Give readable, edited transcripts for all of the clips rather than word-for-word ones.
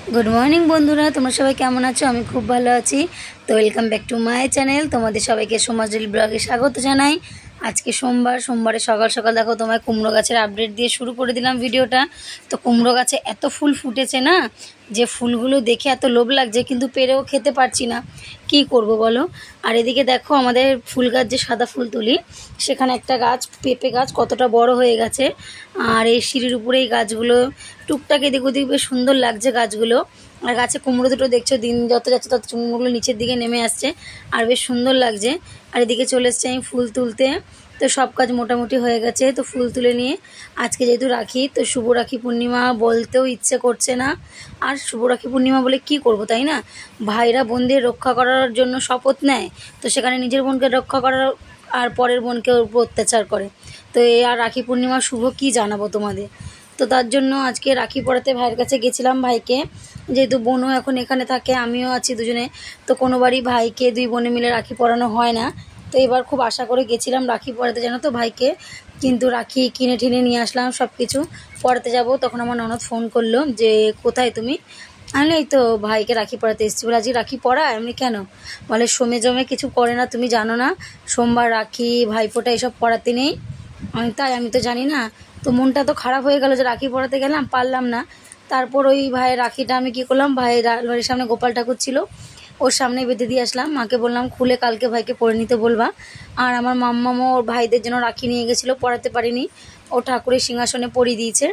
Good morning बंधुरा तुम्हारा सबाई केमन आछो। आमी खूब भालो आछि। तो welcome back to my channel. तुम्हारे सबाइके सोमाज डेली ब्लगे स्वागत जानाई। आज के सोमवार सकाल सकाल देखो तुम्हारे कुमड़ो गाছের আপডেট দিয়ে शुरू করে দিলাম ভিডিওটা। তো কুমড়ো গাছে এত ফুল ফুটেছে না যে ফুলগুলো দেখে এত লোভ লাগছে, কিন্তু পেরেও খেতে পারছি না, কি করব বলো। আর এদিকে দেখো আমাদের ফুল গাছ যে সাদা ফুল তুলি সেখানে একটা গাছ পেঁপে গাছ কতটা বড় হয়ে গেছে। আর এই সিঁড়ির উপরে এই গাছগুলো টুকটাক এদিক ওদিক বেশ সুন্দর লাগছে গাছগুলো। আর গাছে কুমড়ো দুটো দেখছো দিন যত যাচ্ছে তত কুমড়োগুলো নিচের দিকে নেমে আসছে আর বেশ সুন্দর লাগছে। আর এদিকে চলে এসছে আমি ফুল তুলতে। তো সব কাজ মোটামুটি হয়ে গেছে। তো ফুল তুলে নিয়ে আজকে যেহেতু রাখি, তো শুভ রাখি পূর্ণিমা বলতেও ইচ্ছে করছে না। আর শুভ রাখি পূর্ণিমা বলে কি করব, তাই না? ভাইরা বোনদের রক্ষা করার জন্য শপথ নেয়, তো সেখানে নিজের বোনকে রক্ষা করার আর পরের বোনকে উপর অত্যাচার করে। তো এই আর রাখি পূর্ণিমা শুভ কি জানাবো তোমাদের। তো তার জন্য আজকে রাখি পরাতে ভাইয়ের কাছে গেছিলাম। ভাইকে যেহেতু বোনও এখন এখানে থাকে, আমিও আছি দুজনে, তো কোনোবারই ভাইকে দুই বোনে মিলে রাখি পরানো হয় না। তো এবার খুব আশা করে গেছিলাম রাখি পরাতে, জানো তো ভাইকে। কিন্তু রাখি কিনে টিনে নিয়ে আসলাম, সব কিছু পরাতে যাব। তখন আমার ননদ ফোন করলো যে কোথায় তুমি। আমি এই তো ভাইকে রাখি পরাতে এসেছি। বলে আজকে রাখি পরা? এমনি কেন? বলে সোমে জমে কিছু করে না, তুমি জানো না সোমবার রাখি ভাইফোঁটা এসব পরাতে নেই। আমি তাই, আমি তো জানি না। তো মনটা তো খারাপ হয়ে গেল যে রাখি পরাতে গেলাম, পারলাম না। তারপর ওই ভাইয়ের রাখিটা আমি কী করলাম, ভাইয়ের বাড়ির সামনে গোপাল ঠাকুর ছিল, ওর সামনে বেঁধে দিয়ে আসলাম। মাকে বললাম খুলে কালকে ভাইকে পরে নিতে বলবা। আর আমার মাম্মামও ওর ভাইদের জন্য রাখি নিয়ে গেছিলো, পরাতে পারিনি, ও ঠাকুরের সিংহাসনে পরিয়ে দিয়েছে।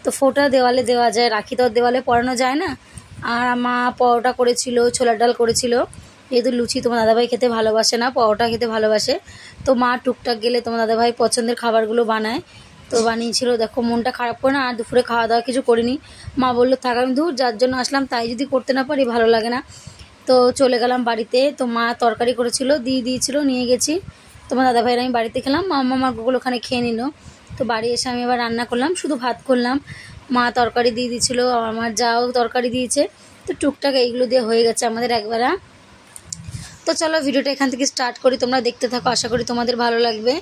তো ফোঁটা দেওয়ালে দেওয়া যায়, রাখি তো দেওয়ালে পরানো যায় না। আর মা পরোটা করেছিল, ছোলার ডাল করেছিল। যেহেতু লুচি তোমার দাদাভাই খেতে ভালোবাসে না, পরোটা খেতে ভালোবাসে, তো মা টুকটাক গেলে তোমার দাদাভাই পছন্দের খাবারগুলো বানায়। তো বানিয়েছিল, দেখো মনটা খারাপ করে না। আর দুপুরে খাওয়া দাওয়া কিছু করিনি। মা বললো থাক, আমি দূর যার জন্য আসলাম তাই যদি করতে না পারি ভালো লাগে না। তো চলে গেলাম বাড়িতে। তো মা তরকারি করেছিল, দিয়ে দিয়েছিল, নিয়ে গেছি। তোমার দাদাভাইয়ের আমি বাড়িতে খেলাম, মাম্মা গুলো ওখানে খেয়ে নিল। তো বাড়ি এসে আমি এবার রান্না করলাম, শুধু ভাত করলাম। মা তরকারি দিয়ে দিয়েছিলো, আমার যাও তরকারি দিয়েছে। তো টুকটাক এইগুলো দিয়ে হয়ে গেছে আমাদের একবেলা। তো চলো ভিডিওটা এখান থেকে স্টার্ট করি, তোমরা দেখতে থাকো, আশা করি তোমাদের ভালো লাগবে।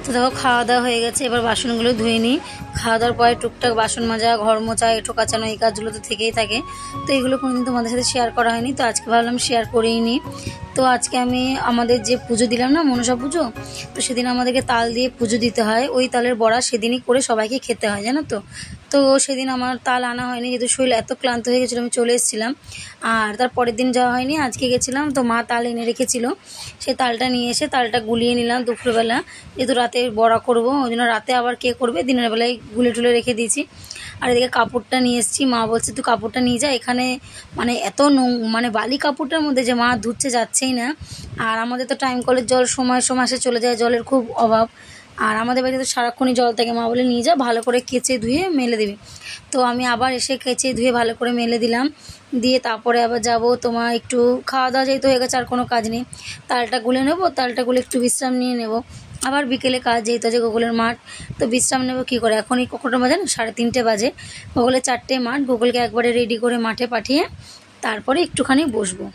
তো দেখো খাওয়া দাওয়া হয়ে গেছে, এবার বাসনগুলো ধুয়ে নিই। খাওয়া দাওয়ার পরে টুকটাক বাসন মাজা, ঘর মোছা, এঁঠো কাচানো, এই কাজগুলো তো থেকেই থাকে। তো এগুলো কোনোদিন তোমাদের সাথে শেয়ার করা হয়নি, তো আজকে ভাবলাম শেয়ার করেই নিই। তো আজকে আমি আমাদের যে পুজো দিলাম না, মনসা পুজো, তো সেদিন আমাদেরকে তাল দিয়ে পুজো দিতে হয়। ওই তালের বড়া সেদিনই করে সবাইকে খেতে হয়, জানো তো। তো সেদিন আমার তাল আনা হয়নি, যেহেতু শরীর এত ক্লান্ত হয়ে গেছিলো, আমি চলে এসেছিলাম। আর তার পরের দিন যাওয়া হয়নি, আজকে গেছিলাম। তো মা তাল এনে রেখেছিল, সেই তালটা নিয়ে এসে তালটা গুলিয়ে নিলাম দুপুরবেলা। যেহেতু রাতে বড়া করবো, ওই জন্য রাতে আবার কে করবে, দিনের বেলায় গুলে টুলে রেখে দিয়েছি। আর এদিকে কাপড়টা নিয়ে এসেছি, মা বলছে তুই কাপড়টা নিয়ে যা, এখানে মানে এত মানে বালি কাপড়টার মধ্যে যে মা ধুচ্ছে যাচ্ছেই না। আর আমাদের তো টাইম কলের জল সময় সময় আসে চলে যায়, জলের খুব অভাব। আর আমাদের বাড়িতে তো সারাক্ষণই জল থাকে, মা বলে নিয়ে যা, ভালো করে কেচে ধুয়ে মেলে দিবি। তো আমি আবার এসে কেচে ধুয়ে ভালো করে মেলে দিলাম। দিয়ে তারপরে আবার যাব তোমার একটু খাওয়া দাওয়া যেহেতু হয়ে গেছে, আর কোনো কাজ নেই, তালটা গুলে নেবো, তালটা গুলে একটু বিশ্রাম নিয়ে নেব। আবার বিকেলে কাজ, যেহেতু আছে গোকুলের মাঠ, তো বিশ্রাম নেব কী করে। এখনই কখনো বাজে না 3:30 বাজে, গোকুলে 4টে মাঠ, গোকুলকে একবারে রেডি করে মাঠে পাঠিয়ে তারপরে একটুখানি বসবো।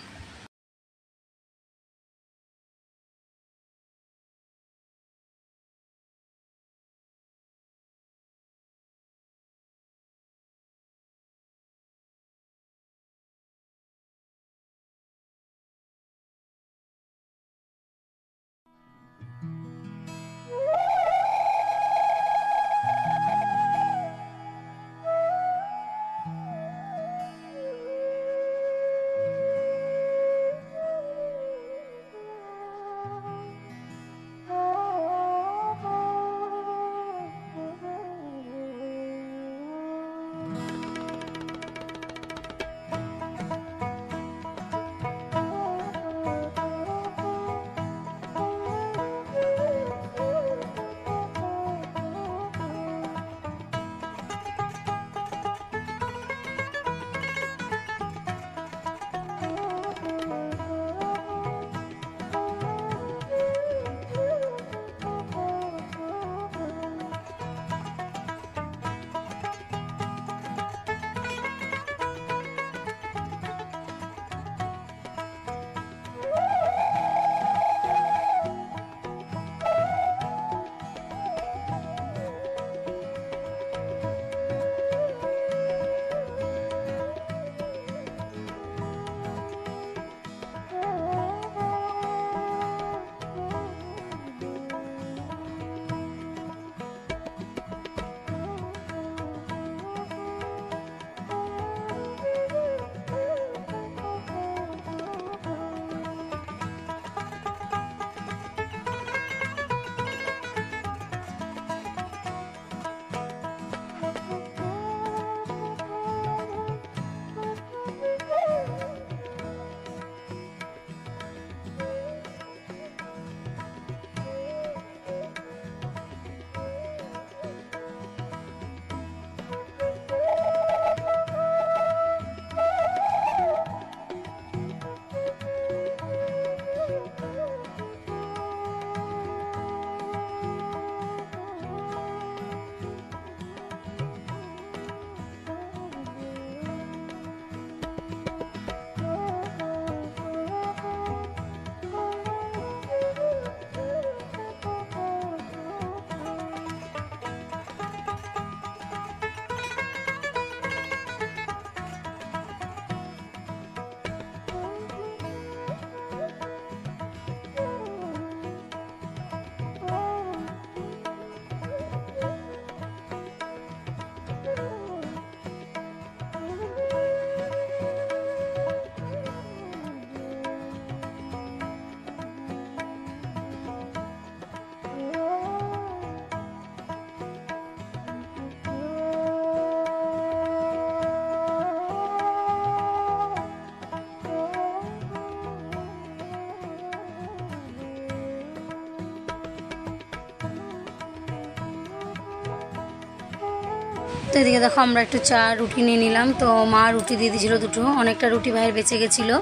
তো এদিকে দেখো আমরা একটু চা রুটি নিয়ে নিলাম। তো মা রুটি দিয়ে দিয়েছিলো দুটো, অনেকটা রুটি ভাইয়ের বেঁচে গেছিলো,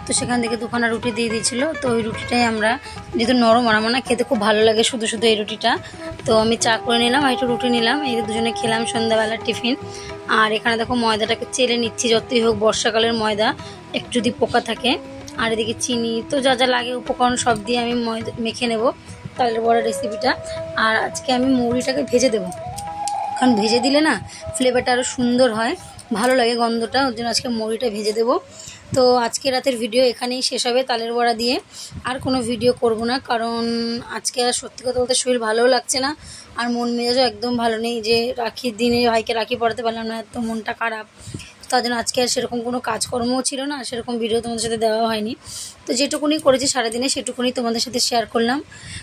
তো সেখান থেকে দুখানা রুটি দিয়ে দিয়েছিলো। তো ওই রুটিটাই আমরা, যেহেতু নরম আর আমার না খেতে খুব ভালো লাগে শুধু শুধু এই রুটিটা, তো আমি চা করে নিলাম আর একটু রুটি নিলাম, এই দুজনে খেলাম সন্ধ্যাবেলার টিফিন। আর এখানে দেখো ময়দাটাকে চেলে নিচ্ছি, যতই হোক বর্ষাকালের ময়দা একটু যদি পোকা থাকে। আর এদিকে চিনি তো যা যা লাগে উপকরণ সব দিয়ে আমি ময়দা মেখে নেব তালের বড়া রেসিপিটা। আর আজকে আমি মৌরিটাকে ভেজে দেবো, কারণ ভেজে দিলে না ফ্লেভারটা আরও সুন্দর হয়, ভালো লাগে গন্ধটা, ওর জন্য আজকে মৌরিটা ভেজে দেবো। তো আজকে রাতের ভিডিও এখানেই শেষ হবে তালের বড়া দিয়ে, আর কোনো ভিডিও করব না, কারণ আজকে আর সত্যি কথা বলতে শরীর ভালোও লাগছে না, আর মন মেজাজও একদম ভালো নেই, যে রাখির দিনে ভাইকে রাখি পড়াতে পারলাম না, এত মনটা খারাপ। তার জন্য আজকে আর সেরকম কোনো কাজকর্মও ছিল না, সেরকম ভিডিও তোমাদের সাথে দেওয়া হয়নি। তো যেটুকুনি করেছি সারাদিনে সেটুকুনি তোমাদের সাথে শেয়ার করলাম।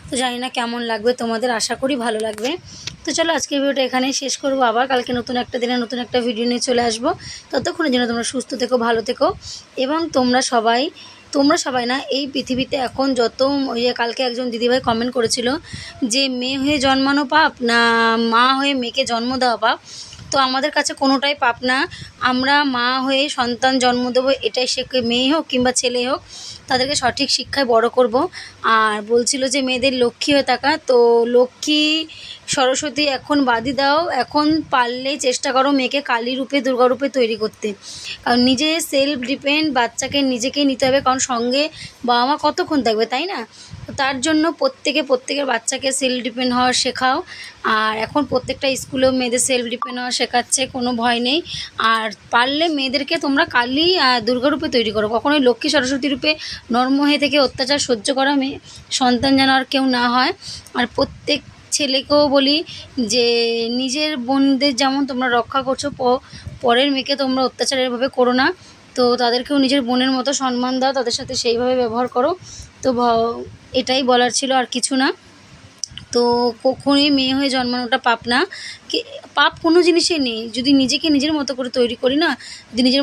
তো জানি না কেমন লাগবে তোমাদের, আশা করি ভালো লাগবে। তো চলো আজকের ভিডিওটা এখানেই শেষ করবো, আবার কালকে নতুন একটা দিনে নতুন একটা ভিডিও নিয়ে চলে আসবো। ততক্ষণের জন্য তোমরা সুস্থ থেকো, ভালো থেকো, এবং তোমরা সবাই না এই পৃথিবীতে এখন যত, ওই যে কালকে একজন দিদিভাই কমেন্ট করেছিল যে মেয়ে হয়ে জন্মানো পাপ না মা হয়ে মেয়েকে জন্ম দেওয়া পাপ, তো আমাদের কাছে কোনোটাই পাপ না। আমরা মা হয়ে সন্তান জন্ম দেবো, এটাই শেখে, মেয়ে হোক কিংবা ছেলে হোক, তাদেরকে সঠিক শিক্ষায় বড় করব। আর বলছিল যে মেয়েদের লক্ষ্মী হয়ে থাকা, তো লক্ষ্মী সরস্বতী এখন বাদই দাও, এখন পারলেই চেষ্টা করো মেয়েকে কালী রূপে দুর্গা রূপে তৈরি করতে, কারণ নিজে সেলফ ডিপেন্ড বাচ্চাকে নিজেকেই নিতে হবে, কারণ সঙ্গে বাবা মা কতক্ষণ থাকবে, তাই না? তো তার জন্য প্রত্যেকের বাচ্চাকে সেলফ ডিপেন্ড হওয়া শেখাও। আর এখন প্রত্যেকটা স্কুলেও মেয়েদের সেলফ ডিপেন্ড হওয়া শেখাচ্ছে, কোনো ভয় নেই। আর পারলে মেয়েদেরকে তোমরা কালী দুর্গা রূপে তৈরি করো, কখনোই লক্ষ্মী সরস্বতী রূপে নর্ম হয়ে থেকে অত্যাচার সহ্য করা মেয়ে সন্তান যেন আর কেউ না হয়। আর প্রত্যেক ছেলেকেও বলি যে নিজের বোনদের যেমন তোমরা রক্ষা করছো, পরের মেয়েকে তোমরা অত্যাচারেরভাবে করো না, তো তাদেরকেও নিজের বোনের মতো সম্মান দাও, তাদের সাথে সেইভাবে ব্যবহার করো। তো এটাই বলার ছিল, আর কিছু না। তো কখনোই মেয়ে হয়ে জন্মানোটা পাপ না, পাপ কোনো জিনিসই নেই, যদি নিজেকে নিজের মতো করে তৈরি করি না, যদি নিজের